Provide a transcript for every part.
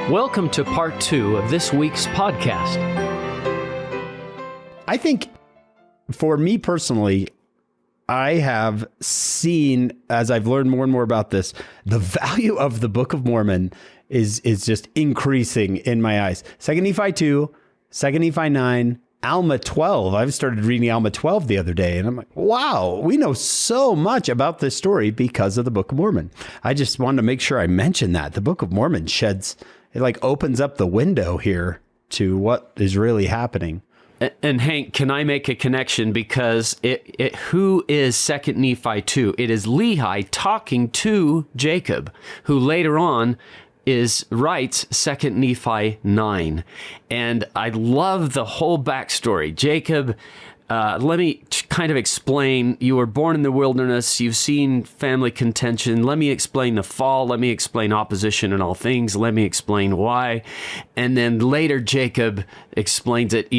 Welcome to part 2 of this week's podcast. I think for me personally, I have seen, as I've learned more and more about this, the value of the Book of Mormon is just increasing in my eyes. 2 Nephi 2, 2 Nephi 9, Alma 12. I've started reading Alma 12 the other day, and I'm like, wow, we know so much about this story because of the Book of Mormon. I just wanted to make sure I mentioned that. The Book of Mormon opens up the window here to what is really happening. And Hank, can I make a connection? Because who is 2 Nephi 2? It is Lehi talking to Jacob, who later on writes 2 Nephi 9. And I love the whole backstory. Jacob, let me kind of explain. You were born in the wilderness. You've seen family contention. Let me explain the fall. Let me explain opposition in all things. Let me explain why. And then later, Jacob explains it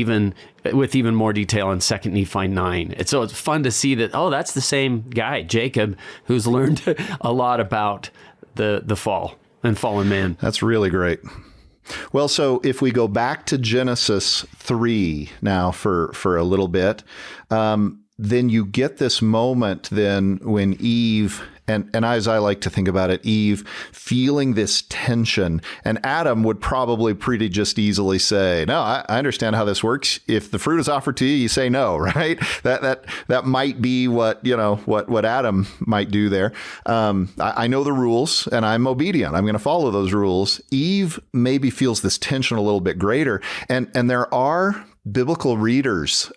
with even more detail in 2 Nephi 9. And so it's fun to see that, that's the same guy, Jacob, who's learned a lot about the fall and fallen man. That's really great. Well, so if we go back to Genesis 3 now for a little bit, then you get this moment then when Eve, and as I like to think about it, Eve feeling this tension, and Adam would probably pretty just easily say, no, I understand how this works. If the fruit is offered to you, you say no, right? That might be what Adam might do there. I know the rules and I'm obedient. I'm going to follow those rules. Eve maybe feels this tension a little bit greater. And there are biblical readers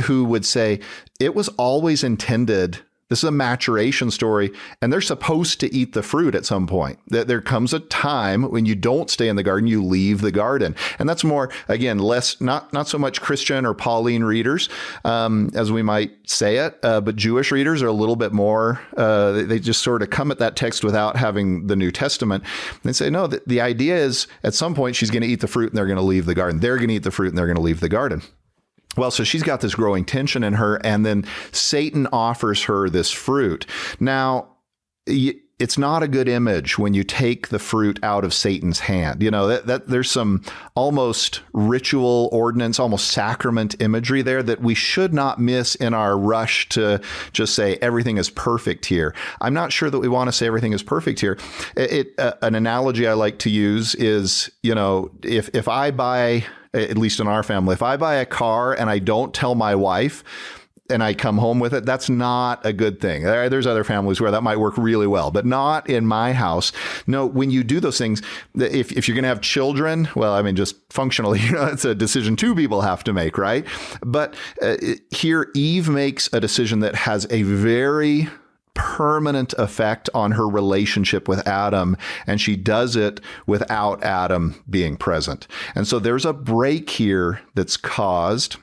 who would say it was always intended. This is a maturation story, and they're supposed to eat the fruit at some point. There comes a time when you don't stay in the garden, you leave the garden. And that's more, again, not so much Christian or Pauline readers, as we might say it, but Jewish readers are a little bit more, they just sort of come at that text without having the New Testament. They say, no, the idea is at some point she's going to eat the fruit and they're going to leave the garden. They're going to eat the fruit and they're going to leave the garden. Well, so she's got this growing tension in her, and then Satan offers her this fruit. Now, it's not a good image when you take the fruit out of Satan's hand. You know, that there's some almost ritual ordinance, almost sacrament imagery there that we should not miss in our rush to just say everything is perfect here. I'm not sure that we want to say everything is perfect here. An analogy I like to use is, if I buy, at least in our family, if I buy a car and I don't tell my wife and I come home with it, that's not a good thing. There's other families where that might work really well, but not in my house. No, when you do those things, if you're going to have children, well, I mean, just functionally, it's a decision two people have to make, right? But here, Eve makes a decision that has a very permanent effect on her relationship with Adam, and she does it without Adam being present. And so there's a break here that's caused.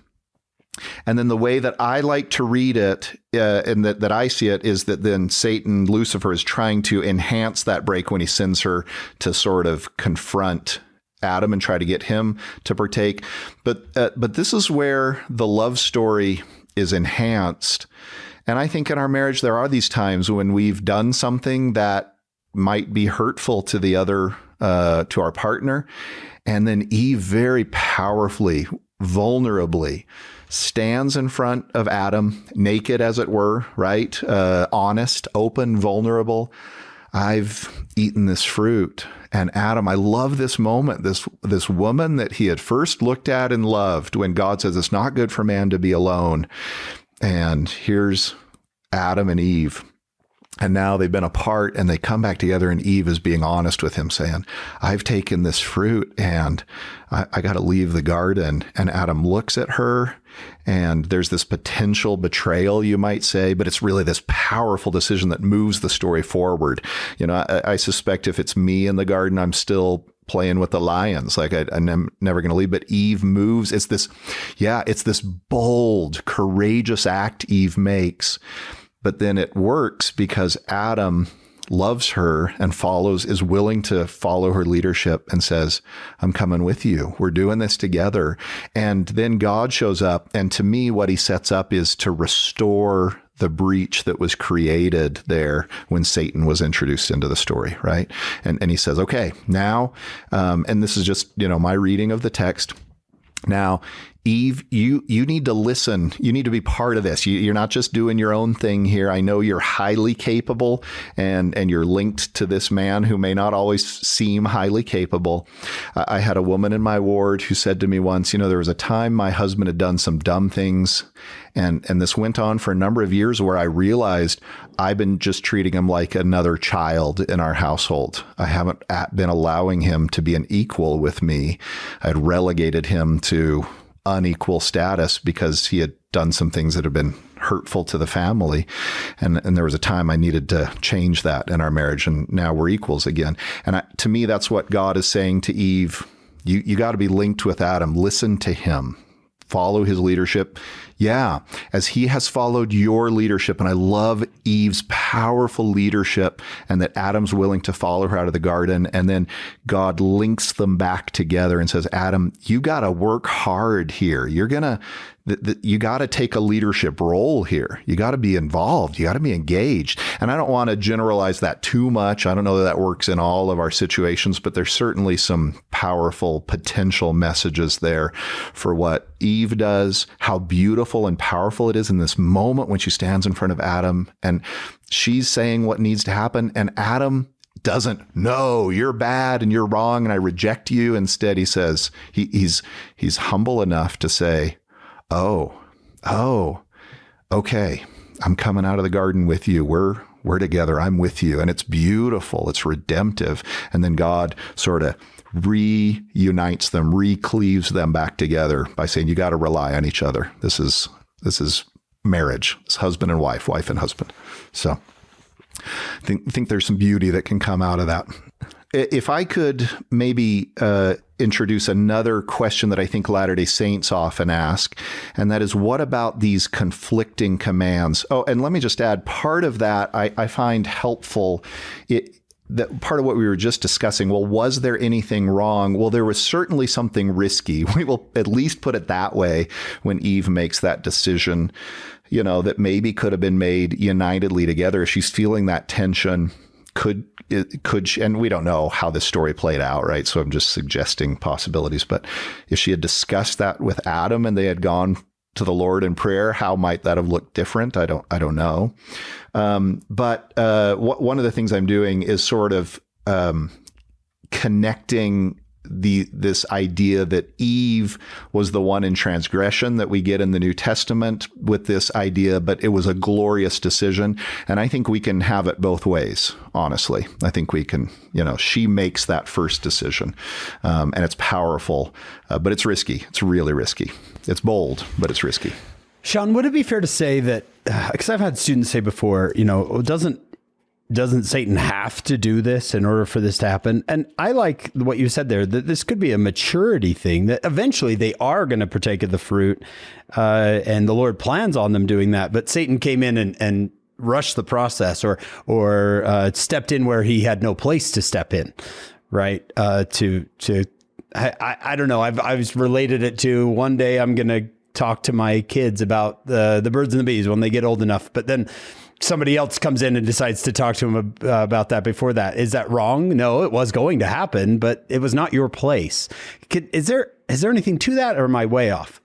And then the way that I like to read it, and that I see it, is that then Satan, Lucifer, is trying to enhance that break when he sends her to sort of confront Adam and try to get him to partake. But this is where the love story is enhanced. And I think in our marriage, there are these times when we've done something that might be hurtful to the other, to our partner. And then Eve very powerfully, vulnerably stands in front of Adam, naked as it were, right? Honest, open, vulnerable. I've eaten this fruit. And Adam, I love this moment, this woman that he had first looked at and loved when God says it's not good for man to be alone. And here's Adam and Eve. And now they've been apart and they come back together, and Eve is being honest with him, saying, I've taken this fruit and I got to leave the garden. And Adam looks at her, and there's this potential betrayal, you might say, but it's really this powerful decision that moves the story forward. I suspect if it's me in the garden, I'm still playing with the lions, like I'm never going to leave. But Eve moves. It's this bold, courageous act Eve makes. But then it works because Adam loves her and is willing to follow her leadership and says, I'm coming with you. We're doing this together. And then God shows up. And to me, what he sets up is to restore the breach that was created there when Satan was introduced into the story, right? And he says, okay, now, and this is just, my reading of the text. Now, Eve, you need to listen. You need to be part of this. You're not just doing your own thing here. I know you're highly capable and you're linked to this man who may not always seem highly capable. I had a woman in my ward who said to me once, there was a time my husband had done some dumb things. And this went on for a number of years where I realized I've been just treating him like another child in our household. I haven't been allowing him to be an equal with me. I'd relegated him to unequal status because he had done some things that had been hurtful to the family. And there was a time I needed to change that in our marriage. And now we're equals again. And to me, that's what God is saying to Eve. You got to be linked with Adam. Listen to him. Follow his leadership. Yeah, as he has followed your leadership. And I love Eve's powerful leadership and that Adam's willing to follow her out of the garden. And then God links them back together and says, Adam, you got to work hard here. You got to take a leadership role here. You got to be involved. You got to be engaged. And I don't want to generalize that too much. I don't know that works in all of our situations, but there's certainly some powerful potential messages there for what Eve does, how beautiful and powerful it is in this moment when she stands in front of Adam and she's saying what needs to happen. And Adam doesn't, no, you're bad and you're wrong and I reject you. Instead, he says, he's humble enough to say, Oh, okay. I'm coming out of the garden with you. We're together. I'm with you. And it's beautiful. It's redemptive. And then God sort of reunites them, recleaves them back together by saying, you got to rely on each other. This is marriage. It's husband and wife and husband. So I think there's some beauty that can come out of that. If I could maybe introduce another question that I think Latter-day Saints often ask, and that is, what about these conflicting commands? Oh, and let me just add, part of that I find helpful. That part of what we were just discussing, well, was there anything wrong? Well, there was certainly something risky. We will at least put it that way when Eve makes that decision, that maybe could have been made unitedly together. If she's feeling that tension, could she, and we don't know how this story played out, right? So I'm just suggesting possibilities. But if she had discussed that with Adam and they had gone to the Lord in prayer, how might that have looked different? I don't know. But one of the things I'm doing is sort of connecting this idea that Eve was the one in transgression that we get in the New Testament with this idea, but it was a glorious decision. And I think we can have it both ways, honestly. I think we can, she makes that first decision and it's powerful, but it's risky. It's really risky. It's bold, but it's risky. Shon, would it be fair to say that, because I've had students say before, doesn't Satan have to do this in order for this to happen? And I like what you said there, that this could be a maturity thing, that eventually they are going to partake of the fruit, and the Lord plans on them doing that. But Satan came in and rushed the process or stepped in where he had no place to step in, right? I don't know. I've related it to, one day I'm going to talk to my kids about the birds and the bees when they get old enough, but then somebody else comes in and decides to talk to him about that before that. Is that wrong? No, it was going to happen, but it was not your place. Is there anything to that, or am I way off?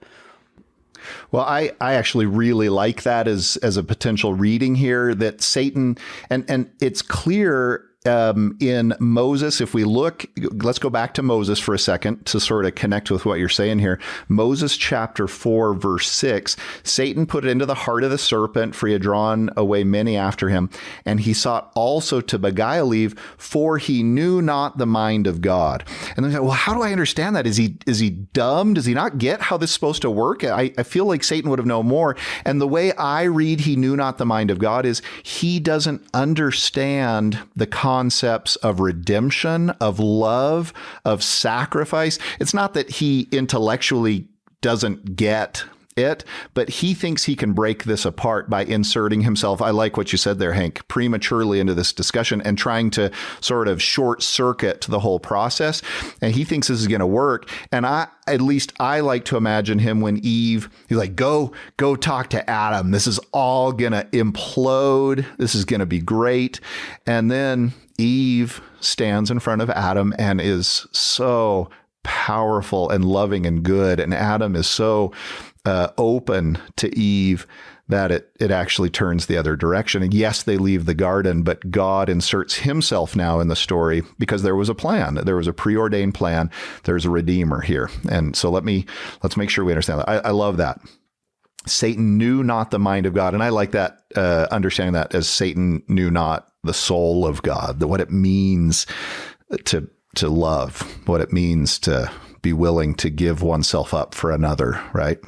Well, I actually really like that as a potential reading here, that Satan, and it's clear in Moses, if we look, let's go back to Moses for a second to sort of connect with what you're saying here. Moses chapter 4, verse 6, Satan put it into the heart of the serpent, for he had drawn away many after him. And he sought also to beguile Eve, for he knew not the mind of God. And then, well, how do I understand that? Is he dumb? Does he not get how this is supposed to work? I feel like Satan would have known more. And the way I read he knew not the mind of God is he doesn't understand the concepts of redemption, of love, of sacrifice. It's not that he intellectually doesn't get it, but he thinks he can break this apart by inserting himself. I like what you said there, Hank, prematurely into this discussion and trying to sort of short circuit the whole process. And he thinks this is going to work. And at least I like to imagine him when Eve, he's like, go talk to Adam. This is all going to implode. This is going to be great. And then Eve stands in front of Adam and is so powerful and loving and good. And Adam is so open to Eve that it actually turns the other direction. And yes, they leave the garden, but God inserts himself now in the story because there was a plan. There was a preordained plan. There's a redeemer here. And so let's make sure we understand that. I love that. Satan knew not the mind of God. And I like that, understanding that as Satan knew not the soul of God, what it means to love, what it means to be willing to give oneself up for another, right?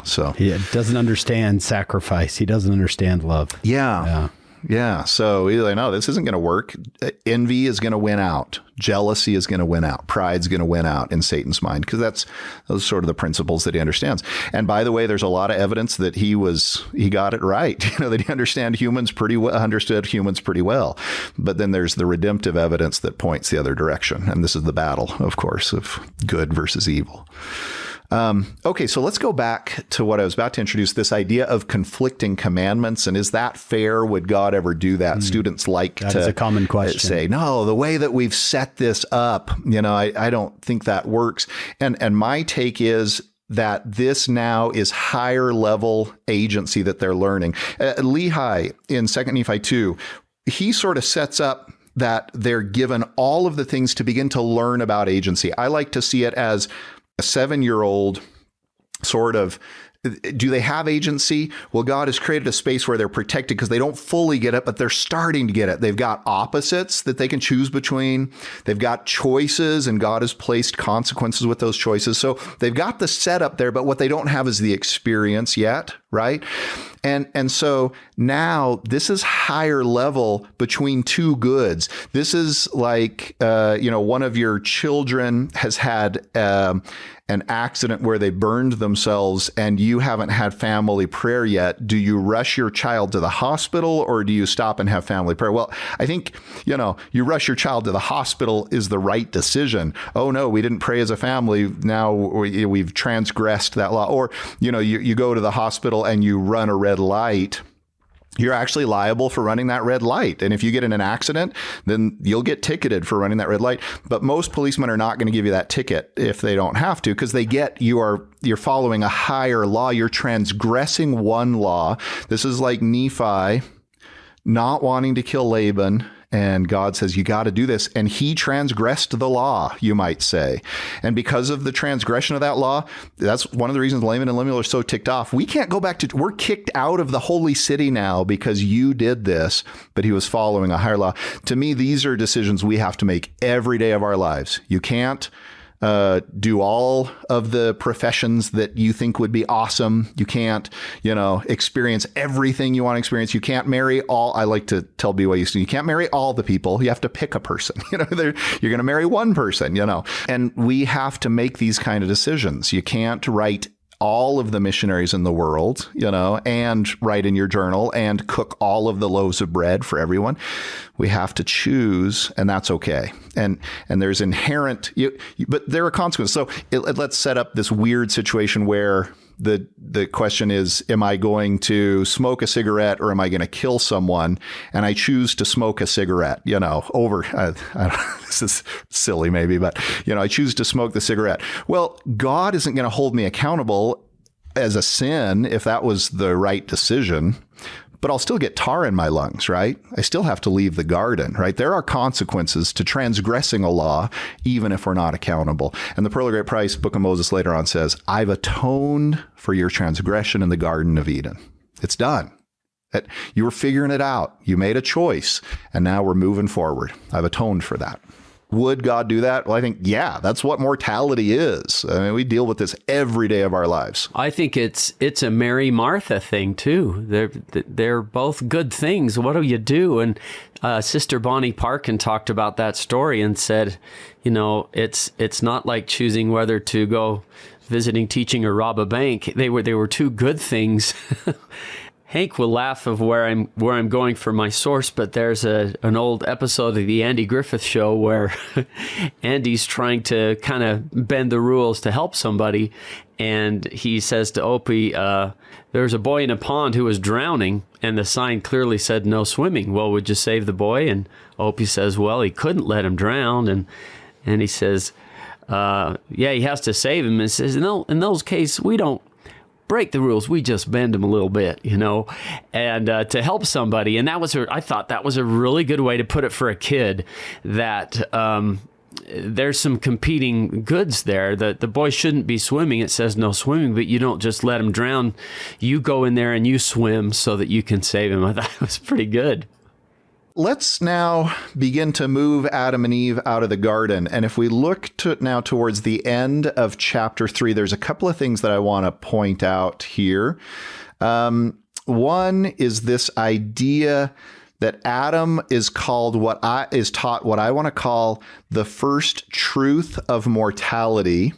So he doesn't understand sacrifice. He doesn't understand love. Yeah. So he's like, no, this isn't going to work. Envy is going to win out. Jealousy is going to win out. Pride's going to win out in Satan's mind, because those are sort of the principles that he understands. And by the way, there's a lot of evidence that he got it right. That he understood humans pretty well. But then there's the redemptive evidence that points the other direction. And this is the battle, of course, of good versus evil. Okay, so let's go back to what I was about to introduce, this idea of conflicting commandments. And is that fair? Would God ever do that? Students like that is a common question. Say, no, the way that we've set this up, I don't think that works. And my take is that this now is higher level agency that they're learning. Lehi in 2 Nephi 2, he sort of sets up that they're given all of the things to begin to learn about agency. I like to see it as a 7-year-old sort of, do they have agency? Well, God has created a space where they're protected because they don't fully get it, but they're starting to get it. They've got opposites that they can choose between. They've got choices, and God has placed consequences with those choices. So they've got the setup there, but what they don't have is the experience yet, right? And so now this is higher level between two goods. This is like, one of your children has had an accident where they burned themselves and you haven't had family prayer yet. Do you rush your child to the hospital, or do you stop and have family prayer? Well, I think, you rush your child to the hospital is the right decision. Oh, no, we didn't pray as a family. Now we've transgressed that law. Or, you go to the hospital and you run a red light. You're actually liable for running that red light. And if you get in an accident, then you'll get ticketed for running that red light. But most policemen are not going to give you that ticket if they don't have to, because you're following a higher law. You're transgressing one law. This is like Nephi not wanting to kill Laban. And God says, you got to do this. And he transgressed the law, you might say. And because of the transgression of that law, that's one of the reasons Laman and Lemuel are so ticked off. We can't go back we're kicked out of the holy city now because you did this, but he was following a higher law. To me, these are decisions we have to make every day of our lives. You can't do all of the professions that you think would be awesome. You can't, experience everything you want to experience. You can't marry all. I like to tell BYU students, you can't marry all the people. You have to pick a person. You're going to marry one person, and we have to make these kind of decisions. You can't write all of the missionaries in the world, and write in your journal and cook all of the loaves of bread for everyone. We have to choose, and that's okay. And there's inherent, but there are consequences. So let's set up this weird situation where the question is, am I going to smoke a cigarette or am I going to kill someone? And I choose to smoke a cigarette, this is silly maybe, but, I choose to smoke the cigarette. Well, God isn't going to hold me accountable as a sin if that was the right decision. But I'll still get tar in my lungs, right? I still have to leave the garden, right? There are consequences to transgressing a law, even if we're not accountable. And the Pearl of Great Price, Book of Moses later on says, I've atoned for your transgression in the Garden of Eden. It's done. You were figuring it out. You made a choice, and now we're moving forward. I've atoned for that. Would God do that? Well, I think, yeah, that's what mortality is. I mean, we deal with this every day of our lives. I think it's a Mary Martha thing too. They're both good things. What do you do? And Sister Bonnie Parkin talked about that story and said, it's not like choosing whether to go visiting, teaching, or rob a bank. They were two good things. Hank will laugh of where I'm going for my source, but there's an old episode of the Andy Griffith Show where Andy's trying to kind of bend the rules to help somebody, and he says to Opie, "There's a boy in a pond who was drowning, and the sign clearly said no swimming. Well, would you save the boy?" And Opie says, "Well, he couldn't let him drown," and he says, "Yeah, he has to save him." And says, "No, in those cases, we don't break the rules, we just bend them a little bit, and to help somebody." And I thought that was a really good way to put it for a kid, that there's some competing goods there. The boy shouldn't be swimming. It says no swimming, but you don't just let him drown. You go in there and you swim so that you can save him. I thought it was pretty good. Let's now begin to move Adam and Eve out of the garden. And if we look now towards the end of chapter 3, there's a couple of things that I want to point out here. One is this idea that Adam is taught what I want to call the first truth of mortality.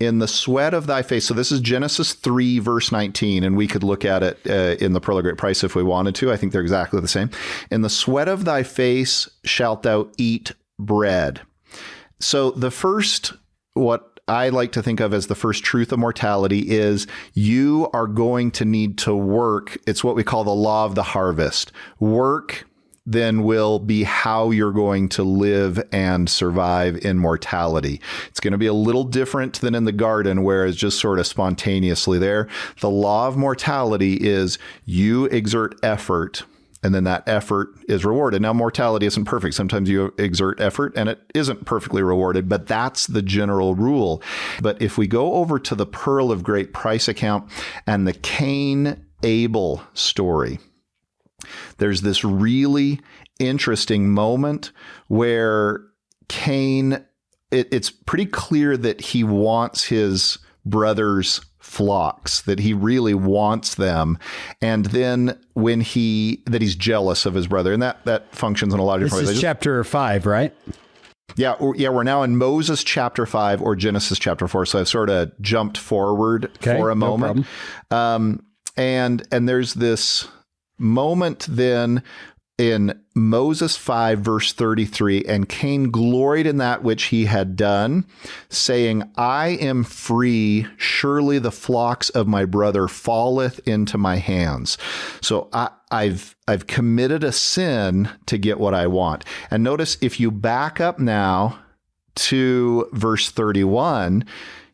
In the sweat of thy face. So this is Genesis 3, verse 19, and we could look at it in the Pearl of Great Price if we wanted to. I think they're exactly the same. In the sweat of thy face shalt thou eat bread. So the first, what I like to think of as the first truth of mortality, is you are going to need to work. It's what we call the law of the harvest. Work then will be how you're going to live and survive in mortality. It's going to be a little different than in the garden, where it's just sort of spontaneously there. The law of mortality is you exert effort, and then that effort is rewarded. Now, mortality isn't perfect. Sometimes you exert effort and it isn't perfectly rewarded, but that's the general rule. But if we go over to the Pearl of Great Price account and the Cain Abel story, there's this really interesting moment where Cain, it's pretty clear that he wants his brother's flocks, that he really wants them. And then he's jealous of his brother. And that functions in a lot of different ways. This is chapter 5, right? Yeah, we're now in Moses chapter 5 or Genesis chapter 4. So I've sort of jumped forward for a moment. And there's this moment then in Moses 5, verse 33, and Cain gloried in that which he had done, saying, I am free, surely the flocks of my brother falleth into my hands. So I've committed a sin to get what I want. And notice, if you back up now to verse 31,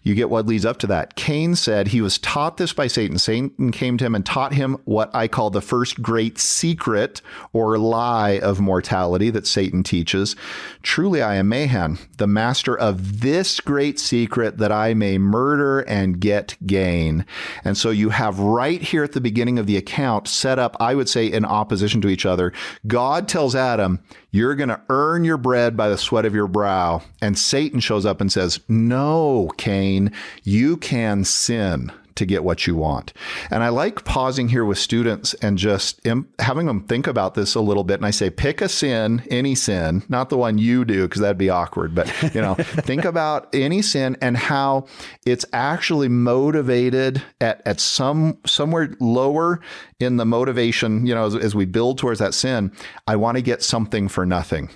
you get what leads up to that. Cain said he was taught this by Satan. Satan came to him and taught him what I call the first great secret or lie of mortality that Satan teaches. Truly, I am Mahan, the master of this great secret, that I may murder and get gain. And so you have right here at the beginning of the account set up, I would say, in opposition to each other. God tells Adam, you're going to earn your bread by the sweat of your brow. And Satan shows up and says, no, Cain, you can sin to get what you want. And I like pausing here with students and just having them think about this a little bit. And I say, pick a sin, any sin, not the one you do, because that'd be awkward. But, think about any sin and how it's actually motivated at somewhere lower in the motivation, as we build towards that sin. I want to get something for nothing.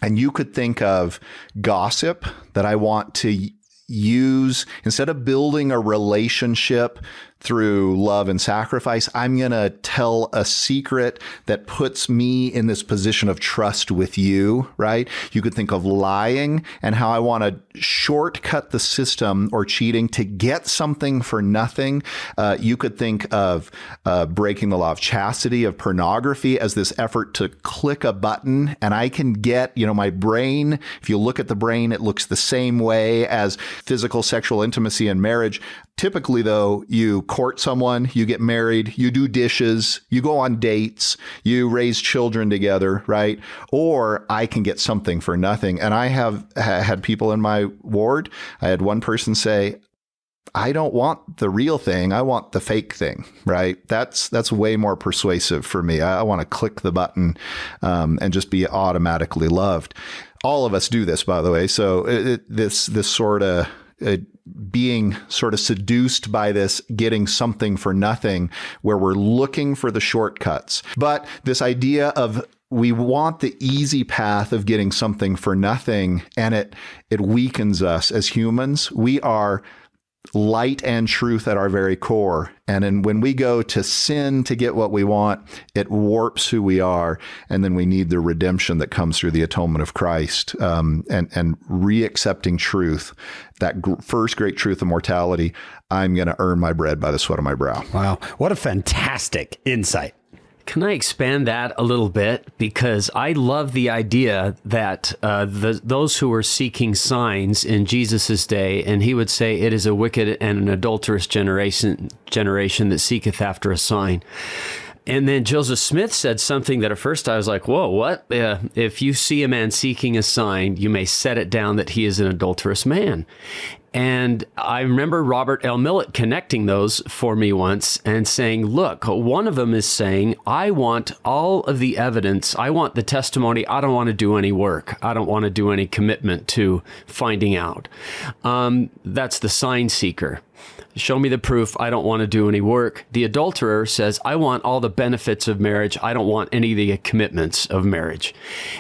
And you could think of gossip that I want to use instead of building a relationship through love and sacrifice. I'm going to tell a secret that puts me in this position of trust with you, right? You could think of lying and how I want to shortcut the system or cheating to get something for nothing. You could think of breaking the law of chastity, of pornography, as this effort to click a button and I can get, my brain. If you look at the brain, it looks the same way as physical sexual intimacy and marriage. Typically, though, you court someone, you get married, you do dishes, you go on dates, you raise children together, right? Or I can get something for nothing. And I have had people in my ward. I had one person say, I don't want the real thing. I want the fake thing, right? That's way more persuasive for me. I want to click the button and just be automatically loved. All of us do this, by the way. So this sort of being sort of seduced by this getting something for nothing, where we're looking for the shortcuts. But this idea of we want the easy path of getting something for nothing, and it weakens us as humans. We are light and truth at our very core. And when we go to sin to get what we want, it warps who we are. And then we need the redemption that comes through the atonement of Christ, and re-accepting truth, that first great truth of mortality. I'm going to earn my bread by the sweat of my brow. Wow. What a fantastic insight. Can I expand that a little bit? Because I love the idea that those who were seeking signs in Jesus's day, and he would say, it is a wicked and an adulterous generation that seeketh after a sign. And then Joseph Smith said something that at first I was like, whoa, what? If you see a man seeking a sign, you may set it down that he is an adulterous man. And I remember Robert L. Millett connecting those for me once and saying, look, one of them is saying, I want all of the evidence. I want the testimony. I don't want to do any work. I don't want to do any commitment to finding out. That's the sign seeker. Show me the proof. I don't want to do any work. The adulterer says, I want all the benefits of marriage. I don't want any of the commitments of marriage.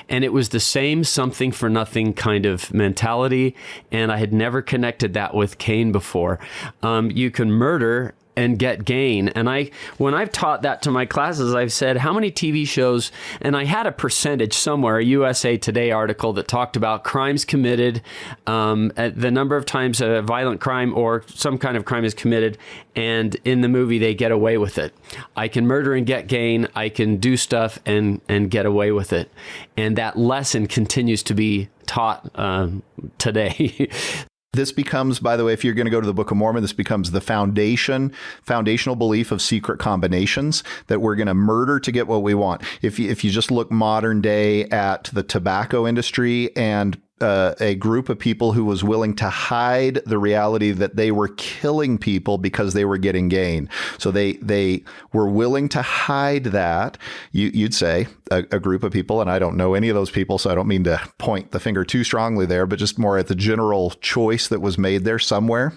And it was the same something for nothing kind of mentality. And I had never connected that with Cain before. You can murder and get gain. And when I've taught that to my classes, I've said, how many TV shows, and I had a percentage somewhere, a USA Today article that talked about crimes committed, the number of times a violent crime or some kind of crime is committed, and in the movie they get away with it. I can murder and get gain, I can do stuff and get away with it. And that lesson continues to be taught today. This becomes, by the way, if you're going to go to the Book of Mormon, this becomes the foundational belief of secret combinations, that we're going to murder to get what we want. If you just look modern day at the tobacco industry and a group of people who was willing to hide the reality that they were killing people because they were getting gain. So they were willing to hide that. You'd say a group of people, and I don't know any of those people, so I don't mean to point the finger too strongly there, but just more at the general choice that was made there somewhere.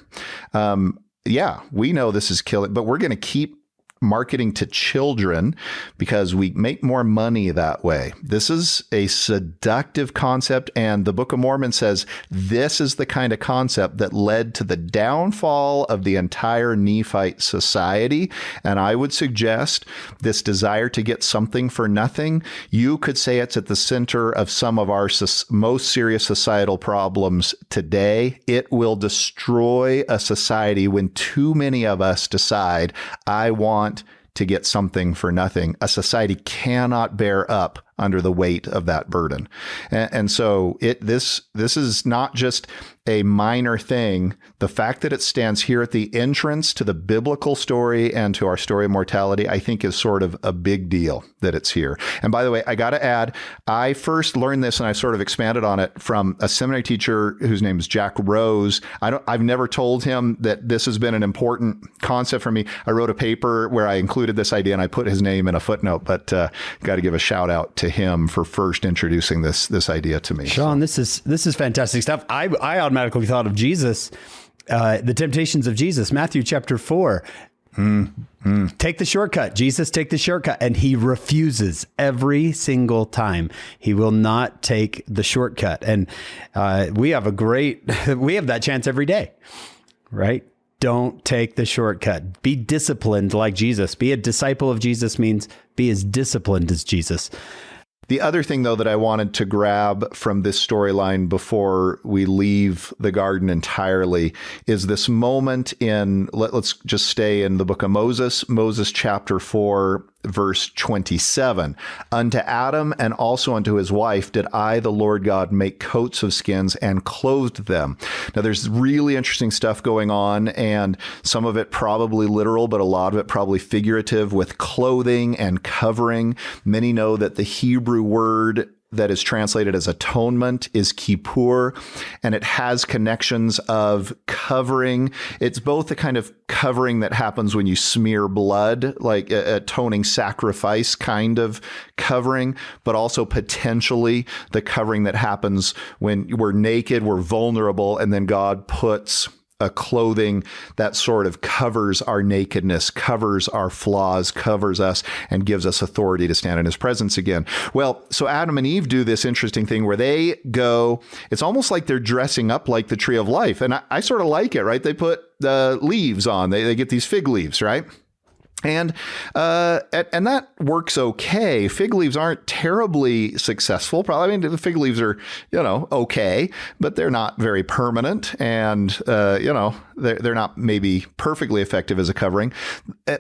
Yeah, we know this is killing, but we're going to keep marketing to children because we make more money that way. This is a seductive concept, and the Book of Mormon says this is the kind of concept that led to the downfall of the entire Nephite society. And I would suggest this desire to get something for nothing, you could say it's at the center of some of our most serious societal problems today. It will destroy a society when too many of us decide, I want to get something for nothing. A society cannot bear up under the weight of that burden. And so this is not just a minor thing. The fact that it stands here at the entrance to the biblical story and to our story of mortality, I think is sort of a big deal that it's here. And by the way, I got to add, I first learned this and I sort of expanded on it from a seminary teacher whose name is Jack Rose. I've never told him that this has been an important concept for me. I wrote a paper where I included this idea and I put his name in a footnote, but got to give a shout out to him for first introducing this idea to me. Shon, this is fantastic stuff. I automatically thought of Jesus, the temptations of Jesus, Matthew chapter 4. Take the shortcut, Jesus, take the shortcut. And he refuses every single time. He will not take the shortcut. And we have that chance every day, right? Don't take the shortcut. Be disciplined like Jesus. Be a disciple of Jesus means be as disciplined as Jesus. The other thing, though, that I wanted to grab from this storyline before we leave the garden entirely is this moment in, let's just stay in the book of Moses chapter 4, verse 27. Unto Adam and also unto his wife did I, the Lord God, make coats of skins and clothed them. Now, there's really interesting stuff going on, and some of it probably literal, but a lot of it probably figurative with clothing and covering. Many know that the Hebrew word that is translated as atonement is kippur, and it has connections of covering. It's both the kind of covering that happens when you smear blood, like atoning sacrifice kind of covering, but also potentially the covering that happens when we're naked, we're vulnerable, and then God puts a clothing that sort of covers our nakedness, covers our flaws, covers us, and gives us authority to stand in his presence again. Well, so Adam and Eve do this interesting thing where they go, it's almost like they're dressing up like the tree of life. And I sort of like it, right? They put the leaves on, they get these fig leaves, right? And that works okay. Fig leaves aren't terribly successful. Probably, I mean, the fig leaves are, okay, but they're not very permanent, and they're not maybe perfectly effective as a covering.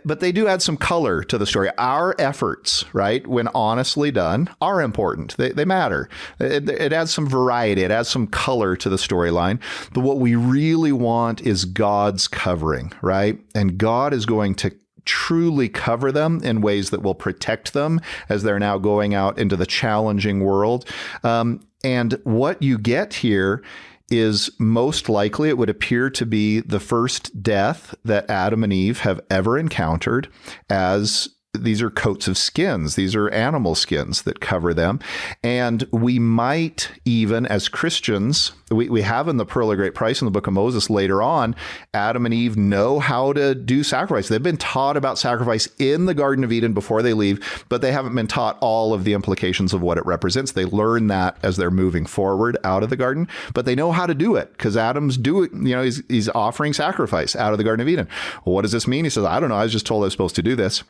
But they do add some color to the story. Our efforts, right, when honestly done, are important. They matter. It adds some variety. It adds some color to the storyline. But what we really want is God's covering, right? And God is going to truly cover them in ways that will protect them as they're now going out into the challenging world. And what you get here is most likely, it would appear to be the first death that Adam and Eve have ever encountered, as these are coats of skins. These are animal skins that cover them. And we might even, as Christians, we have in the Pearl of Great Price in the Book of Moses later on, Adam and Eve know how to do sacrifice. They've been taught about sacrifice in the Garden of Eden before they leave, but they haven't been taught all of the implications of what it represents. They learn that as they're moving forward out of the garden, but they know how to do it because Adam's doing, he's offering sacrifice out of the Garden of Eden. Well, what does this mean? He says, I don't know. I was just told I was supposed to do this.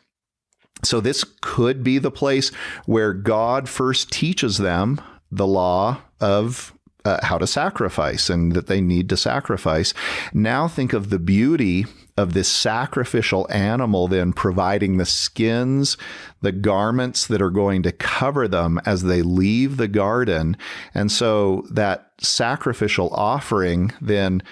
So this could be the place where God first teaches them the law of how to sacrifice and that they need to sacrifice. Now think of the beauty of this sacrificial animal then providing the skins, the garments that are going to cover them as they leave the garden. And so that sacrificial offering, then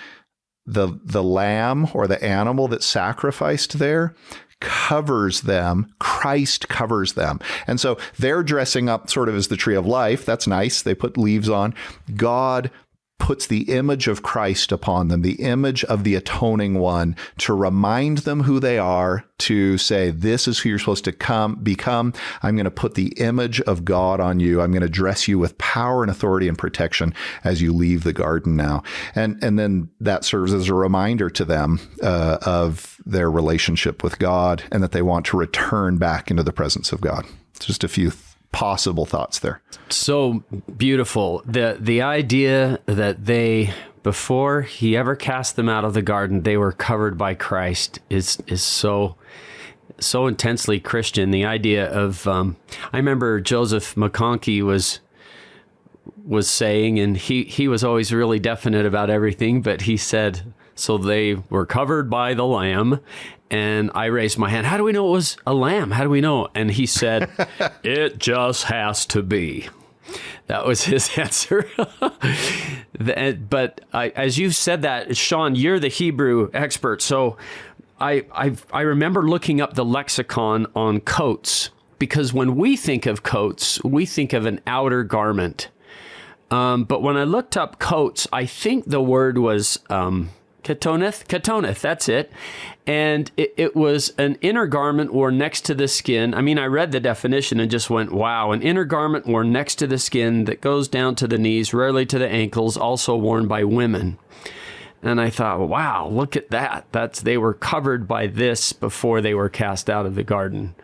the lamb or the animal that's sacrificed there covers them. Christ covers them. And so they're dressing up sort of as the tree of life. That's nice. They put leaves on. God puts the image of Christ upon them, the image of the atoning one, to remind them who they are, to say, this is who you're supposed to become. I'm going to put the image of God on you. I'm going to dress you with power and authority and protection as you leave the garden now. And then that serves as a reminder to them of their relationship with God and that they want to return back into the presence of God. It's just a few possible thoughts there. So beautiful. The idea that they, before he ever cast them out of the garden, they were covered by Christ is so intensely Christian. The idea of, I remember Joseph McConkie was saying, and he was always really definite about everything, but he said, so they were covered by the Lamb. And I raised my hand. How do we know it was a lamb? How do we know? And he said, it just has to be. That was his answer. But as you've said that, Shon, you're the Hebrew expert. So I remember looking up the lexicon on coats, because when we think of coats, we think of an outer garment. But when I looked up coats, I think the word was Ketoneth, that's it. And it was an inner garment worn next to the skin. I mean, I read the definition and just went, wow, an inner garment worn next to the skin that goes down to the knees, rarely to the ankles, also worn by women. And I thought, wow, look at that. They were covered by this before they were cast out of the garden.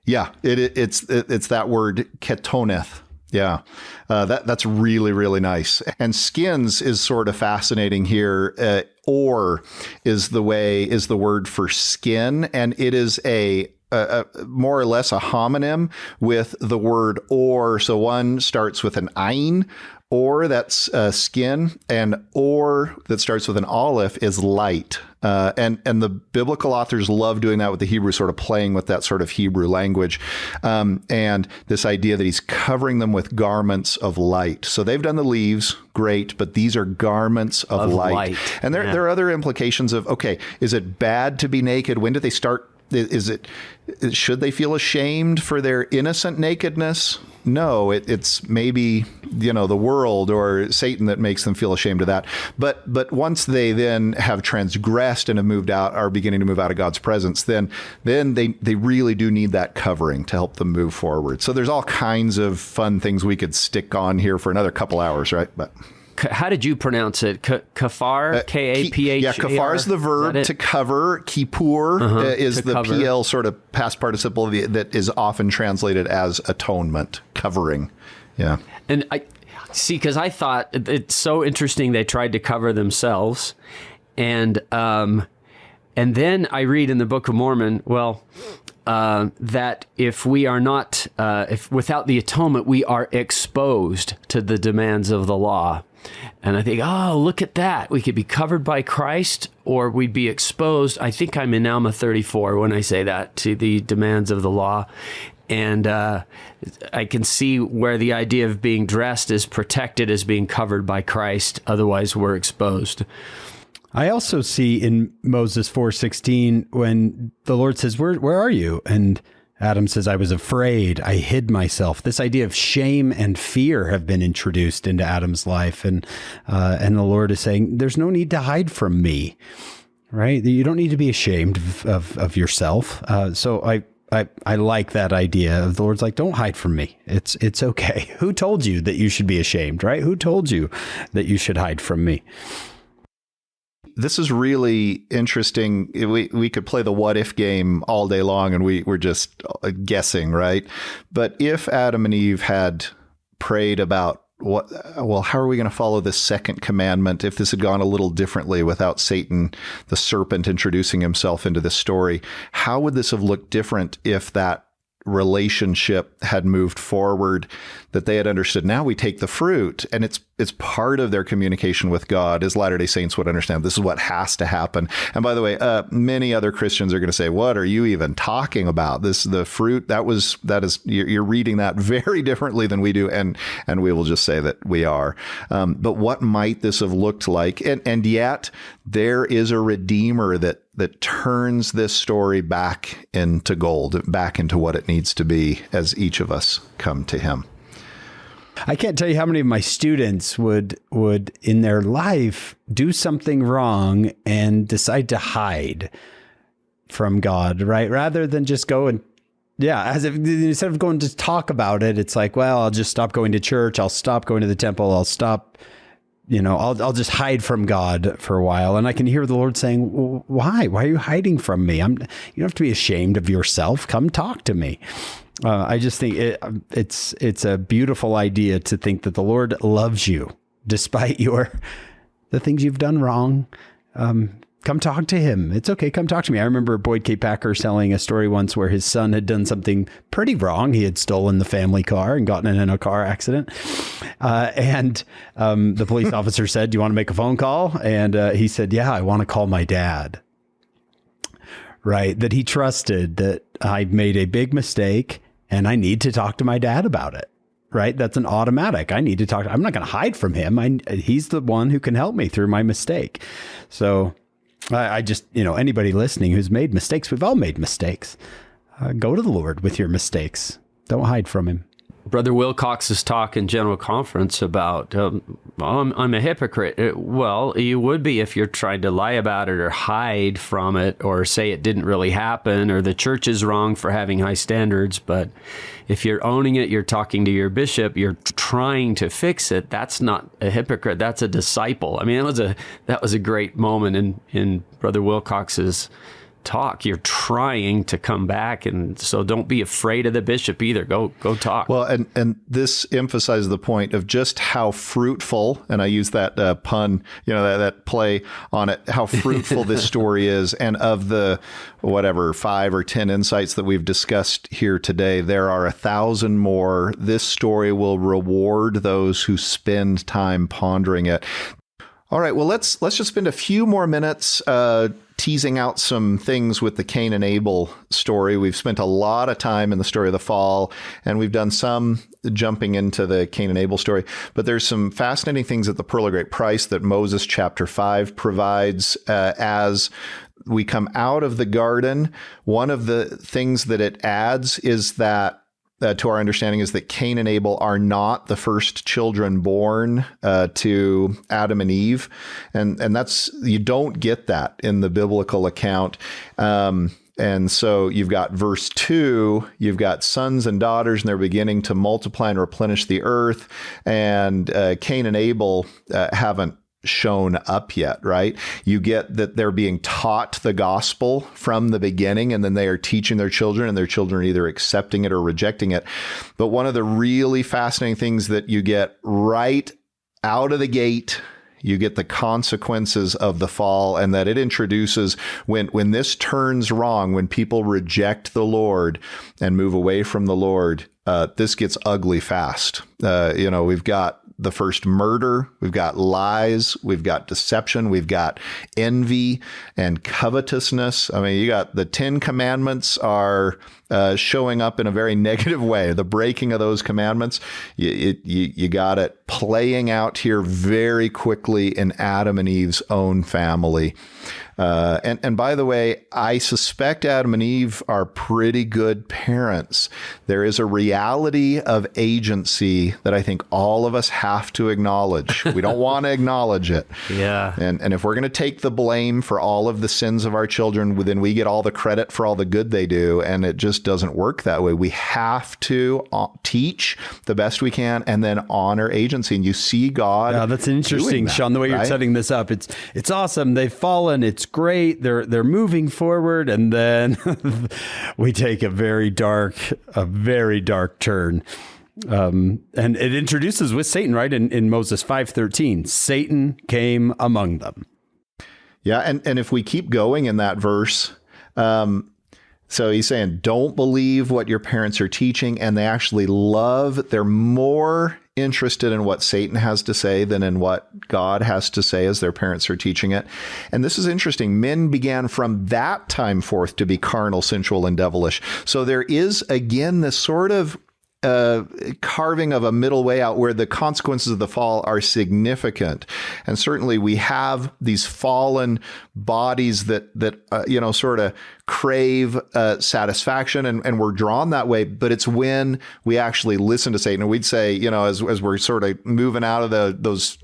Yeah, it's that word ketoneth. Yeah, that's really, really nice. And skins is sort of fascinating here. Or is the word for skin, and it is a more or less a homonym with the word or. So one starts with an ayin, or that's skin, and or that starts with an aleph is light. And the biblical authors love doing that with the Hebrew, sort of playing with that sort of Hebrew language. And this idea that he's covering them with garments of light. So they've done the leaves, great, but these are garments of light. And there are other implications of, okay, is it bad to be naked? When did they start should they feel ashamed for their innocent nakedness? No, it's maybe, the world or Satan that makes them feel ashamed of that. But once they then have transgressed and have moved out, are beginning to move out of God's presence, then they really do need that covering to help them move forward. So there's all kinds of fun things we could stick on here for another couple hours, right? But how did you pronounce it? Kafar? K-A-P-H-A-R? Yeah, kafar is the verb to cover. Kippur is the cover. PL sort of past participle that is often translated as atonement, covering. Yeah. And I see, because I thought it's so interesting they tried to cover themselves. And then I read in the Book of Mormon, that if we are not, if without the atonement, we are exposed to the demands of the law. And I think, oh, look at that. We could be covered by Christ or we'd be exposed. I think I'm in Alma 34 when I say that, to the demands of the law. And I can see where the idea of being dressed is protected as being covered by Christ. Otherwise, we're exposed. I also see in Moses 4:16 when the Lord says, where are you? And Adam says, I was afraid. I hid myself. This idea of shame and fear have been introduced into Adam's life. And the Lord is saying, there's no need to hide from me, right? You don't need to be ashamed of yourself. So I like that idea of the Lord's like, don't hide from me. It's okay. Who told you that you should be ashamed, right? Who told you that you should hide from me? This is really interesting. We could play the what if game all day long and we're just guessing, right? But if Adam and Eve had prayed about how are we going to follow this second commandment if this had gone a little differently without Satan, the serpent, introducing himself into this story? How would this have looked different if that relationship had moved forward, that they had understood? Now we take the fruit, and it's part of their communication with God, as Latter-day Saints would understand. This is what has to happen. And by the way, many other Christians are going to say, what are you even talking about? The fruit, you're reading that very differently than we do. And we will just say that we are. But what might this have looked like? And yet there is a Redeemer that turns this story back into gold, back into what it needs to be as each of us come to him. I can't tell you how many of my students would in their life do something wrong and decide to hide from God, right? Rather than just go and, as if instead of going to talk about it, it's like, well, I'll just stop going to church. I'll stop going to the temple. I'll stop, I'll just hide from God for a while. And I can hear the Lord saying, well, why are you hiding from me? You don't have to be ashamed of yourself. Come talk to me. I just think it's a beautiful idea to think that the Lord loves you despite the things you've done wrong. Come talk to him. It's okay. Come talk to me. I remember Boyd K. Packer telling a story once where his son had done something pretty wrong. He had stolen the family car and gotten in a car accident. And the police officer said, do you want to make a phone call? And he said, yeah, I want to call my dad. Right. That he trusted that I'd made a big mistake and I need to talk to my dad about it. Right. That's an automatic. I need to talk. I'm not going to hide from him. He's the one who can help me through my mistake. So I just, anybody listening who's made mistakes, we've all made mistakes. Go to the Lord with your mistakes. Don't hide from him. Brother Wilcox's talk in General Conference about, I'm a hypocrite. Well, you would be if you're trying to lie about it or hide from it or say it didn't really happen or the church is wrong for having high standards. But if you're owning it, you're talking to your bishop, you're trying to fix it, that's not a hypocrite. That's a disciple. I mean, that was a great moment in Brother Wilcox's talk. You're trying to come back, and so don't be afraid of the bishop either. Go talk. Well, and this emphasizes the point of just how fruitful, and I use that pun, that play on it, how fruitful this story is, and of the 5 or 10 insights that we've discussed here today, there are 1,000 more. This story will reward those who spend time pondering it. All right, well, let's just spend a few more minutes teasing out some things with the Cain and Abel story. We've spent a lot of time in the story of the fall, and we've done some jumping into the Cain and Abel story. But there's some fascinating things at the Pearl of Great Price that Moses chapter 5 provides as we come out of the garden, one of the things that it adds is that to our understanding is that Cain and Abel are not the first children born to Adam and Eve. And that's, you don't get that in the biblical account. And so you've got verse 2, you've got sons and daughters, and they're beginning to multiply and replenish the earth. And Cain and Abel haven't shown up yet, right? You get that they're being taught the gospel from the beginning, and then they are teaching their children, and their children are either accepting it or rejecting it. But one of the really fascinating things that you get right out of the gate, you get the consequences of the fall, and that it introduces when this turns wrong, when people reject the Lord and move away from the Lord, this gets ugly fast. We've got the first murder, we've got lies, we've got deception, we've got envy and covetousness. I mean, you got the 10 commandments are showing up in a very negative way. The breaking of those commandments, you got it playing out here very quickly in Adam and Eve's own family. And by the way, I suspect Adam and Eve are pretty good parents. There is a reality of agency that I think all of us have to acknowledge. We don't want to acknowledge it. Yeah. And if we're going to take the blame for all of the sins of our children, then we get all the credit for all the good they do. And it just doesn't work that way. We have to teach the best we can and then honor agency. And you see God. Yeah, that's interesting, Shon, the way you're setting this up. It's awesome. They've fallen. It's great. They're moving forward, and then we take a very dark turn. And it introduces with Satan, right? In Moses 5:13, Satan came among them. Yeah, and if we keep going in that verse, so he's saying, don't believe what your parents are teaching, and they actually they're more interested in what Satan has to say than in what God has to say as their parents are teaching it. And this is interesting. Men began from that time forth to be carnal, sensual, and devilish. So there is, again, this sort of carving of a middle way out where the consequences of the fall are significant. And certainly we have these fallen bodies that sort of crave satisfaction, and we're drawn that way. But it's when we actually listen to Satan. And we'd say, as we're sort of moving out of those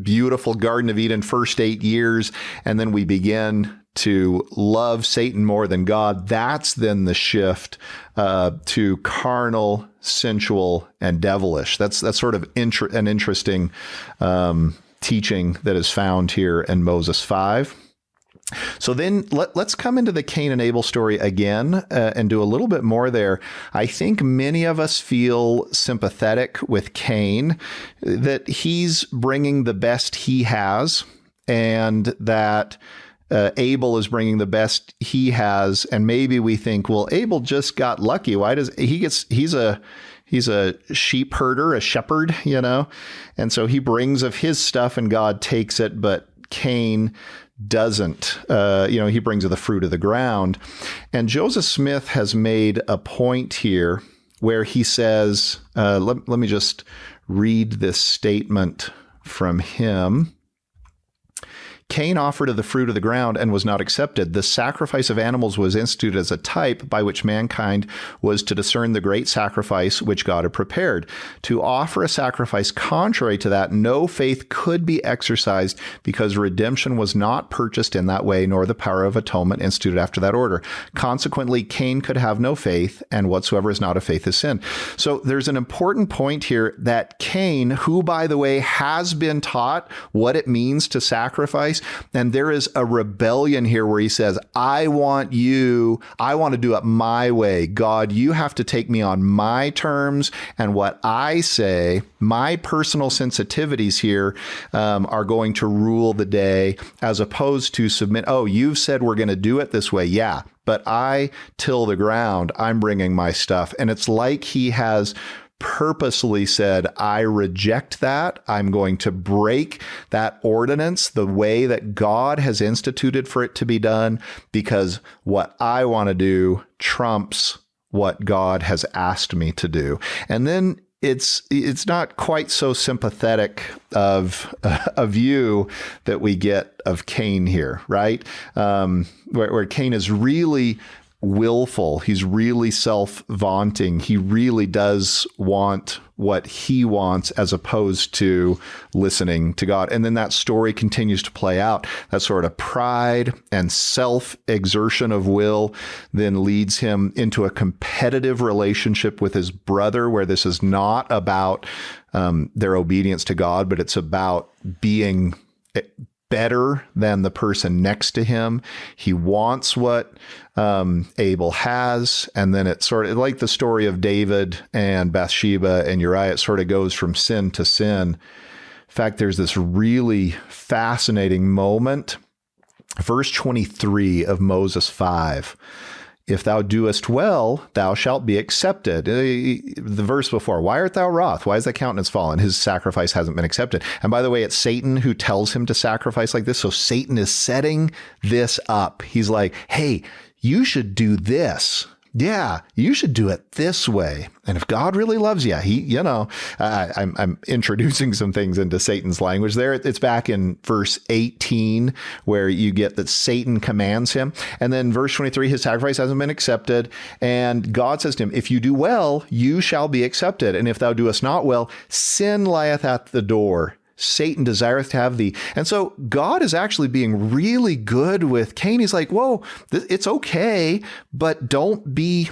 beautiful Garden of Eden first 8 years, and then we begin to love Satan more than God, that's then the shift to carnal, sensual, and devilish. That's sort of an interesting teaching that is found here in Moses 5. So then let's come into the Cain and Abel story again and do a little bit more there. I think many of us feel sympathetic with Cain, that he's bringing the best he has, and that Abel is bringing the best he has. And maybe we think, well, Abel just got lucky. Why does he's a sheep herder, a shepherd, and so he brings of his stuff and God takes it, but Cain doesn't. He brings of the fruit of the ground. And Joseph Smith has made a point here where he says, let me just read this statement from him. Cain offered of the fruit of the ground and was not accepted. The sacrifice of animals was instituted as a type by which mankind was to discern the great sacrifice which God had prepared. To offer a sacrifice contrary to that, no faith could be exercised, because redemption was not purchased in that way, nor the power of atonement instituted after that order. Consequently, Cain could have no faith, and whatsoever is not of faith is sin. So there's an important point here that Cain, who, by the way, has been taught what it means to sacrifice, and there is a rebellion here where he says, I want to do it my way. God, you have to take me on my terms, and what I say, my personal sensitivities here are going to rule the day, as opposed to submit. Oh, you've said we're going to do it this way. Yeah, but I till the ground. I'm bringing my stuff. And it's like he has purposely said, I reject that. I'm going to break that ordinance the way that God has instituted for it to be done, because what I want to do trumps what God has asked me to do. And then it's not quite so sympathetic of a view that we get of Cain here, right? Where Cain is really willful. He's really self-vaunting. He really does want what he wants as opposed to listening to God. And then that story continues to play out. That sort of pride and self-exertion of will then leads him into a competitive relationship with his brother, where this is not about their obedience to God, but it's about being better than the person next to him. He wants what Abel has. And then it's sort of like the story of David and Bathsheba and Uriah. It sort of goes from sin to sin. In fact, there's this really fascinating moment. Verse 23 of Moses 5. If thou doest well, thou shalt be accepted. The verse before, why art thou wroth? Why is thy countenance fallen? His sacrifice hasn't been accepted. And by the way, it's Satan who tells him to sacrifice like this. So Satan is setting this up. He's like, hey, you should do this. Yeah, you should do it this way. And if God really loves you, I'm introducing some things into Satan's language there. It's back in verse 18 where you get that Satan commands him. And then verse 23, his sacrifice hasn't been accepted. And God says to him, if you do well, you shall be accepted. And if thou doest not well, sin lieth at the door. Satan desireth to have thee. And so God is actually being really good with Cain. He's like, whoa, it's okay, but don't be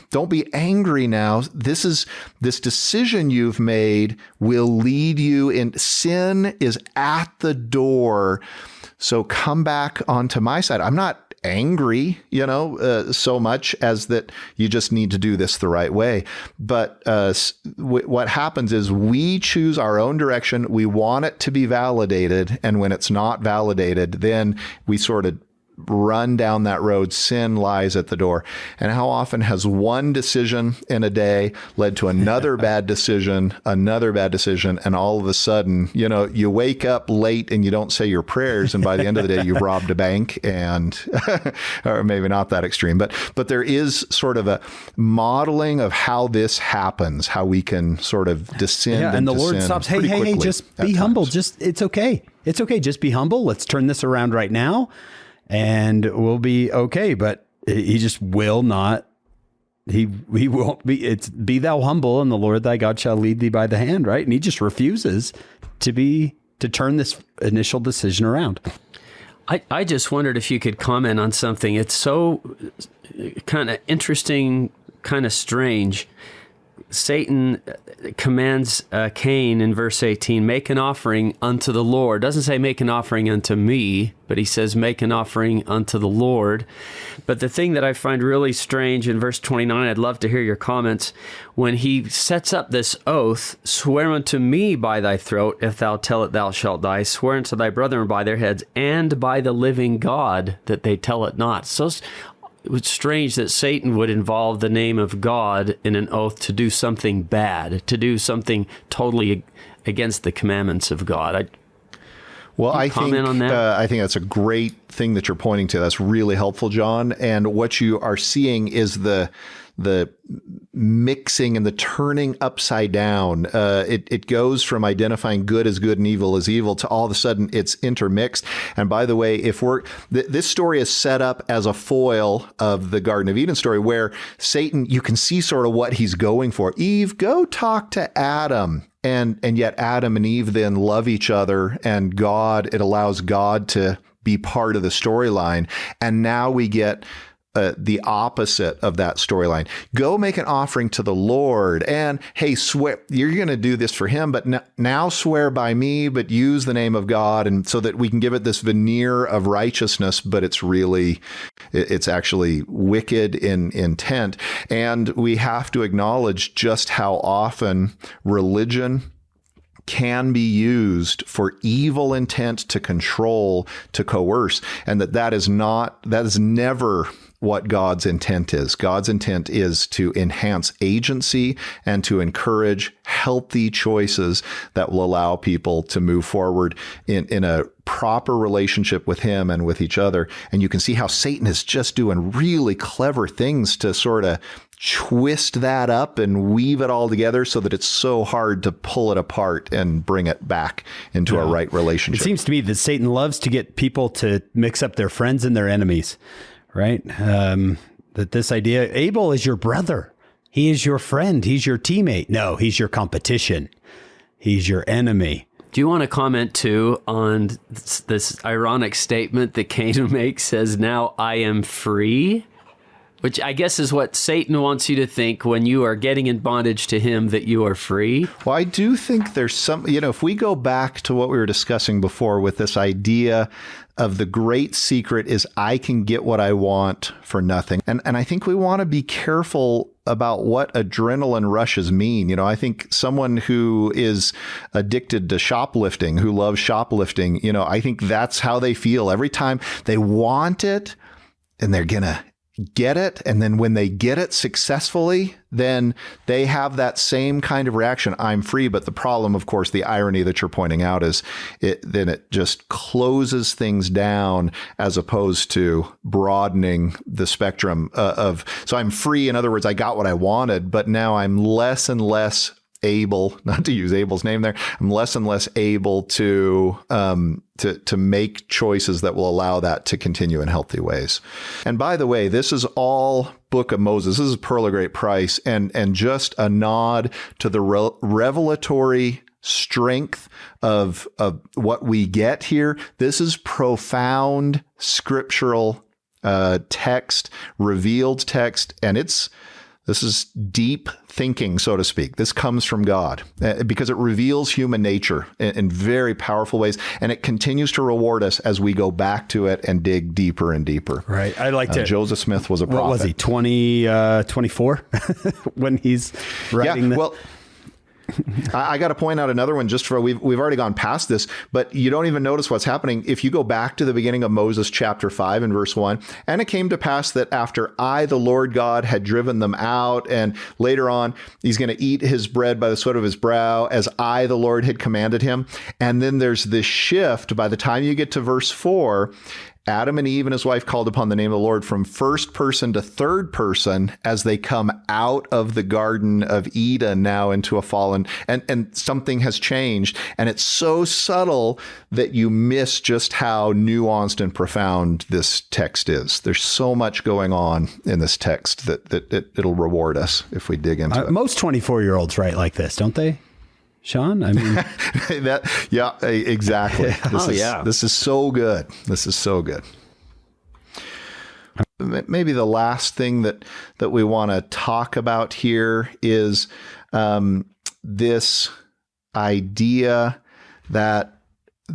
angry now. This decision you've made will lead you in. Sin is at the door. So come back onto my side. I'm not angry, so much as that you just need to do this the right way. But what happens is we choose our own direction. We want it to be validated. And when it's not validated, then we sort of run down that road. Sin lies at the door. And how often has one decision in a day led to another bad decision, and all of a sudden, you wake up late and you don't say your prayers, and by the end of the day, you've robbed a bank, and or maybe not that extreme, but there is sort of a modeling of how this happens, how we can sort of descend. Yeah, and the Lord stops. Hey, just be humble. It's okay. It's okay. Just be humble. Let's turn this around right now. And we'll be okay, but he just will not. He won't be. It's be thou humble, and the Lord thy God shall lead thee by the hand, right? And he just refuses to turn this initial decision around. I just wondered if you could comment on something. It's so kind of interesting, kind of strange. Satan commands Cain in verse 18, make an offering unto the Lord. Doesn't say make an offering unto me, but he says make an offering unto the Lord. But the thing that I find really strange in verse 29, I'd love to hear your comments, when he sets up this oath, swear unto me by thy throat, if thou tell it thou shalt die, swear unto thy brethren by their heads, and by the living God that they tell it not. So it was strange that Satan would involve the name of God in an oath to do something bad, to do something totally against the commandments of God. I think that's a great thing that you're pointing to. That's really helpful, John. And what you are seeing is the mixing and the turning upside down. It goes from identifying good as good and evil as evil to all of a sudden it's intermixed. And by the way, this story is set up as a foil of the Garden of Eden story, where Satan, you can see sort of what he's going for. Eve, go talk to Adam. And yet Adam and Eve then love each other, and it allows God to be part of the storyline. And now we get the opposite of that storyline. Go make an offering to the Lord, and hey, swear you're going to do this for him, but now swear by me, but use the name of God, and so that we can give it this veneer of righteousness, but it's actually wicked in intent. And we have to acknowledge just how often religion can be used for evil intent, to control, to coerce, and that is never what God's intent is. God's intent is to enhance agency and to encourage healthy choices that will allow people to move forward in a proper relationship with him and with each other. And you can see how Satan is just doing really clever things to sort of twist that up and weave it all together so that it's so hard to pull it apart and bring it back into a right relationship. It seems to me that Satan loves to get people to mix up their friends and their enemies, right? That this idea, Abel is your brother. He is your friend. He's your teammate. No, he's your competition. He's your enemy. Do you want to comment too on this ironic statement that Cain makes, says, now I am free? Which I guess is what Satan wants you to think when you are getting in bondage to him, that you are free. Well, I do think there's some, if we go back to what we were discussing before with this idea of the great secret is I can get what I want for nothing. And I think we want to be careful about what adrenaline rushes mean. I think someone who is addicted to shoplifting, who loves shoplifting, I think that's how they feel every time they want it and they're going to get it. And then when they get it successfully, then they have that same kind of reaction. I'm free. But the problem, of course, the irony that you're pointing out is then it just closes things down as opposed to broadening the spectrum of. So I'm free. In other words, I got what I wanted, but now I'm less and less able, not to use Abel's name there, I'm less and less able to make choices that will allow that to continue in healthy ways. And by the way, this is all Book of Moses. This is Pearl of Great Price, and just a nod to the revelatory strength of what we get here. This is profound scriptural text, revealed text, and this is deep thinking, so to speak. This comes from God because it reveals human nature in very powerful ways. And it continues to reward us as we go back to it and dig deeper and deeper. Right. I like to. Joseph Smith was a prophet. What was he, 24 when he's writing this? Well, I got to point out another one just for we've already gone past this, but you don't even notice what's happening. If you go back to the beginning of Moses chapter 5 and verse 1, and it came to pass that after I, the Lord God, had driven them out, and later on, he's going to eat his bread by the sweat of his brow as I, the Lord, had commanded him. And then there's this shift by the time you get to verse 4. Adam and Eve and his wife called upon the name of the Lord from first person to third person as they come out of the Garden of Eden now into a fallen, and something has changed. And it's so subtle that you miss just how nuanced and profound this text is. There's so much going on in this text that it'll reward us if we dig into it. Most 24-year-olds write like this, don't they? Shon, I mean, exactly. This is so good. This is so good. Maybe the last thing that we want to talk about here is this idea that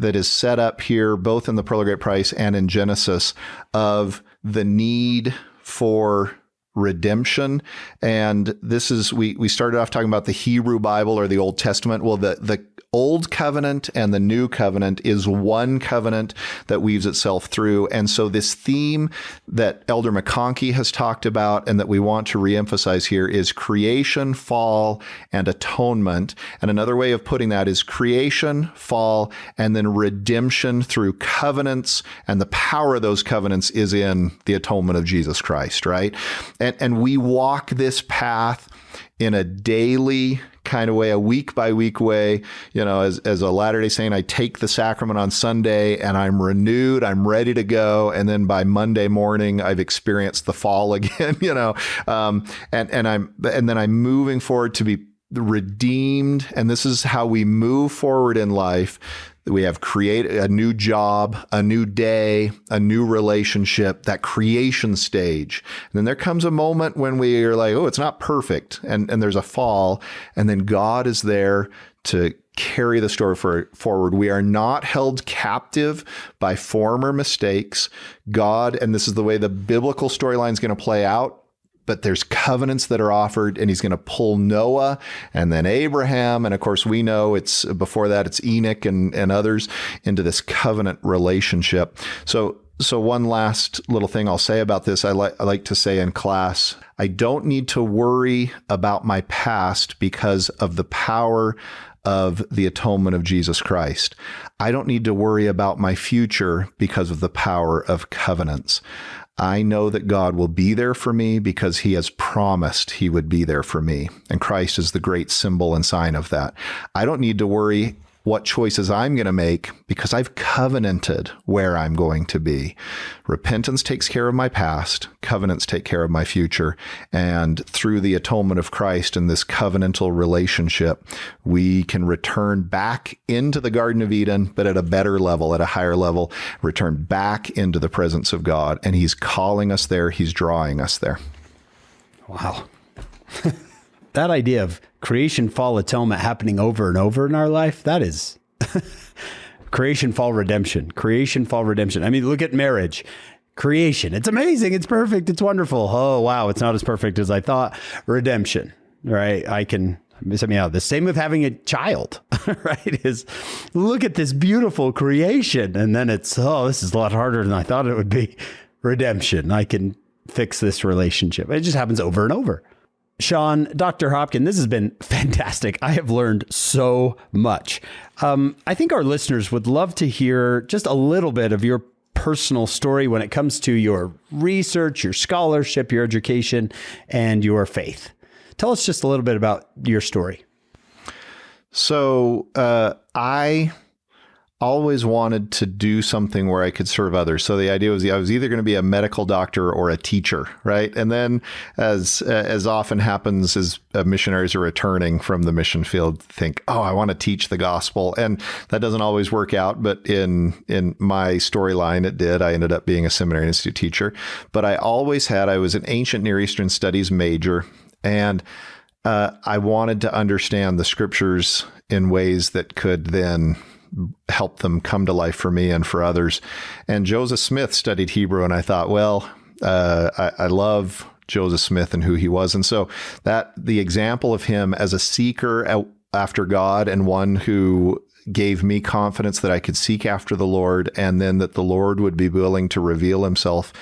is set up here, both in the Pearl of Great Price and in Genesis, of the need for redemption. And this is, we started off talking about the Hebrew Bible or the Old Testament. Well, the Old Covenant and the New Covenant is one covenant that weaves itself through. And so this theme that Elder McConkie has talked about and that we want to reemphasize here is creation, fall, and atonement. And another way of putting that is creation, fall, and then redemption through covenants. And the power of those covenants is in the atonement of Jesus Christ, right? And we walk this path in a daily kind of way, a week by week way. As a Latter-day Saint, I take the sacrament on Sunday and I'm renewed, I'm ready to go. And then by Monday morning, I've experienced the fall again, and then I'm moving forward to be redeemed. And this is how we move forward in life. We have created a new job, a new day, a new relationship, that creation stage. And then there comes a moment when we are like, oh, it's not perfect. And there's a fall. And then God is there to carry the story forward. We are not held captive by former mistakes. God, and this is the way the biblical storyline is going to play out, but there's covenants that are offered, and he's going to pull Noah and then Abraham. And of course, we know it's before that, it's Enoch and others into this covenant relationship. So one last little thing I'll say about this, I like to say in class, I don't need to worry about my past because of the power of the atonement of Jesus Christ. I don't need to worry about my future because of the power of covenants. I know that God will be there for me because he has promised he would be there for me. And Christ is the great symbol and sign of that. I don't need to worry what choices I'm going to make because I've covenanted where I'm going to be. Repentance takes care of my past. Covenants take care of my future. And through the atonement of Christ and this covenantal relationship, we can return back into the Garden of Eden, but at a better level, at a higher level, return back into the presence of God. And he's calling us there. He's drawing us there. Wow. That idea of creation, fall, atonement happening over and over in our life, that is creation, fall, redemption. Creation, fall, redemption. I mean, look at marriage. Creation. It's amazing. It's perfect. It's wonderful. Oh, wow. It's not as perfect as I thought. Redemption, right? I can miss me out. The same with having a child, right? Is look at this beautiful creation. And then it's, oh, this is a lot harder than I thought it would be. Redemption. I can fix this relationship. It just happens over and over. Shon, Dr. Hopkin, this has been fantastic. I have learned so much. I think our listeners would love to hear just a little bit of your personal story when it comes to your research, your scholarship, your education, and your faith. Tell us just a little bit about your story. So I always wanted to do something where I could serve others. So the idea was I was either going to be a medical doctor or a teacher, right? And then as often happens as missionaries are returning from the mission field, think, oh, I want to teach the gospel. And that doesn't always work out. But in my storyline, it did. I ended up being a seminary institute teacher. But I was an ancient Near Eastern studies major. And I wanted to understand the scriptures in ways that could then help them come to life for me and for others. And Joseph Smith studied Hebrew, and I thought, well, I love Joseph Smith and who he was. And so that the example of him as a seeker after God and one who gave me confidence that I could seek after the Lord, and then that the Lord would be willing to reveal himself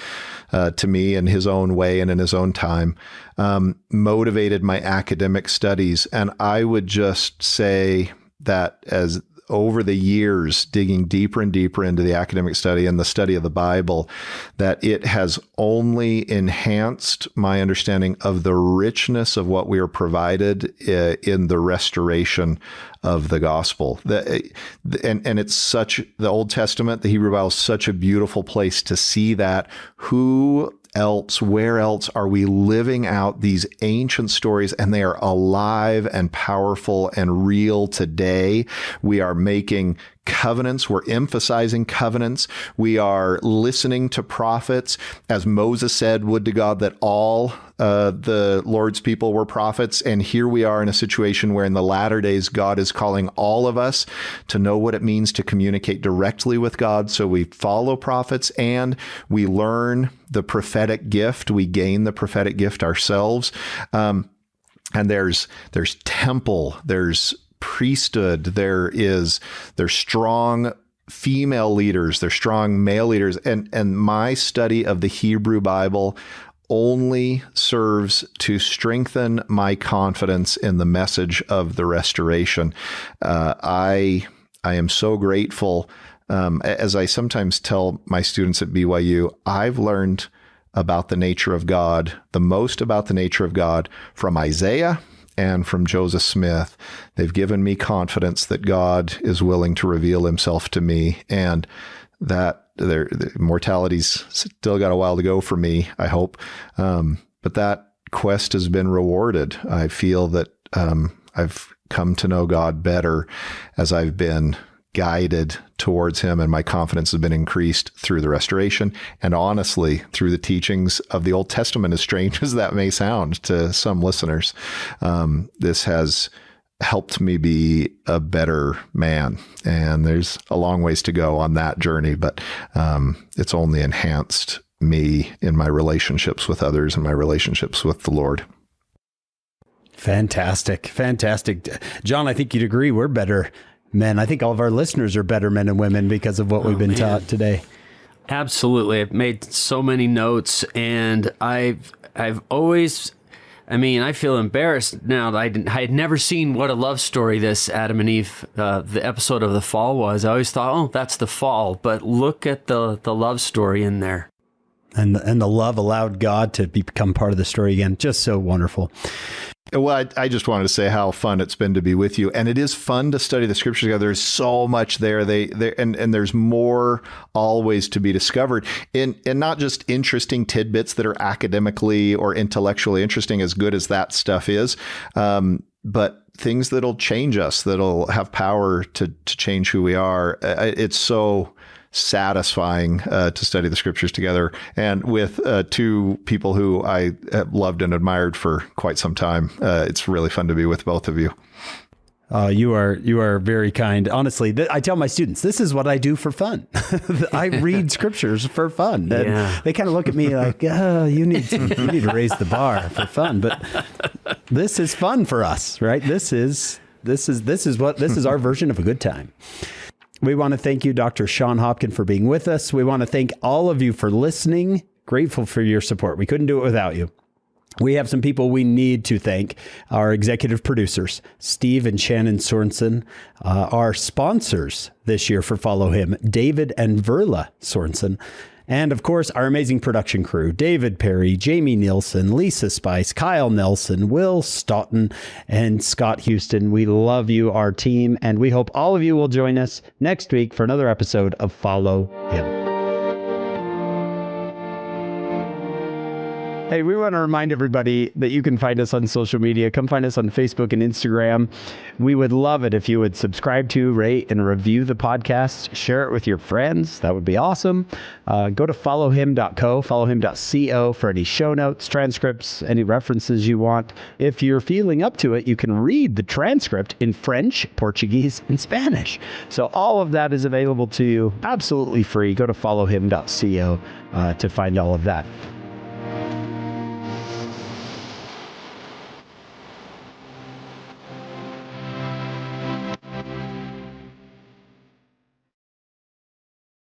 to me in his own way and in his own time, motivated my academic studies. And I would just say that as over the years, digging deeper and deeper into the academic study and the study of the Bible, that it has only enhanced my understanding of the richness of what we are provided in the restoration of the gospel. And it's such, the Old Testament, the Hebrew Bible, is such a beautiful place to see that. Where else are we living out these ancient stories, and they are alive and powerful and real today? We are making covenants. We're emphasizing covenants. We are listening to prophets. As Moses said, would to God that all the Lord's people were prophets. And here we are in a situation where in the latter days, God is calling all of us to know what it means to communicate directly with God. So we follow prophets and we learn the prophetic gift. We gain the prophetic gift ourselves. And there's temple, there's priesthood, there's strong female leaders, there's strong male leaders. And my study of the Hebrew Bible only serves to strengthen my confidence in the message of the restoration. I am so grateful. As I sometimes tell my students at BYU, I've learned about the nature of God, the most about the nature of God from Isaiah and from Joseph Smith. They've given me confidence that God is willing to reveal himself to me, and that the mortality's still got a while to go for me, I hope. But that quest has been rewarded. I feel that I've come to know God better as I've been guided towards him, and my confidence has been increased through the restoration and honestly through the teachings of the Old Testament, as strange as that may sound to some listeners. This has helped me be a better man, and there's a long ways to go on that journey, but it's only enhanced me in my relationships with others and my relationships with the Lord. Fantastic. John, I think you'd agree we're better men. I think all of our listeners are better men and women because of what we've been taught today. Absolutely. I've made so many notes, and I've always, I feel embarrassed now that I had never seen what a love story this Adam and Eve, the episode of the fall was. I always thought, oh, that's the fall, but look at the love story in there. And the love allowed God to become part of the story again. Just so wonderful. Well, I just wanted to say how fun it's been to be with you. And it is fun to study the scriptures together. There's so much there. And there's more always to be discovered. And not just interesting tidbits that are academically or intellectually interesting, as good as that stuff is, but things that'll change us, that'll have power to change who we are. It's so satisfying to study the scriptures together, and with two people who I have loved and admired for quite some time. It's really fun to be with both of you. You are very kind. Honestly, I tell my students, this is what I do for fun. I read scriptures for fun. And they kind of look at me like, oh, you need to raise the bar for fun. But this is fun for us, right? This is our version of a good time. We want to thank you, Dr. Shon Hopkin, for being with us. We want to thank all of you for listening. Grateful for your support. We couldn't do it without you. We have some people we need to thank. Our executive producers, Steve and Shannon Sorensen. Our sponsors this year for Follow Him, David and Verla Sorensen. And of course, our amazing production crew, David Perry, Jamie Nielsen, Lisa Spice, Kyle Nelson, Will Stoughton, and Scott Houston. We love you, our team, and we hope all of you will join us next week for another episode of Follow Him. Hey, we want to remind everybody that you can find us on social media. Come find us on Facebook and Instagram. We would love it if you would subscribe to, rate, and review the podcast. Share it with your friends. That would be awesome. Go to followhim.co, followhim.co for any show notes, transcripts, any references you want. If you're feeling up to it, you can read the transcript in French, Portuguese, and Spanish. So all of that is available to you absolutely free. Go to followhim.co to find all of that.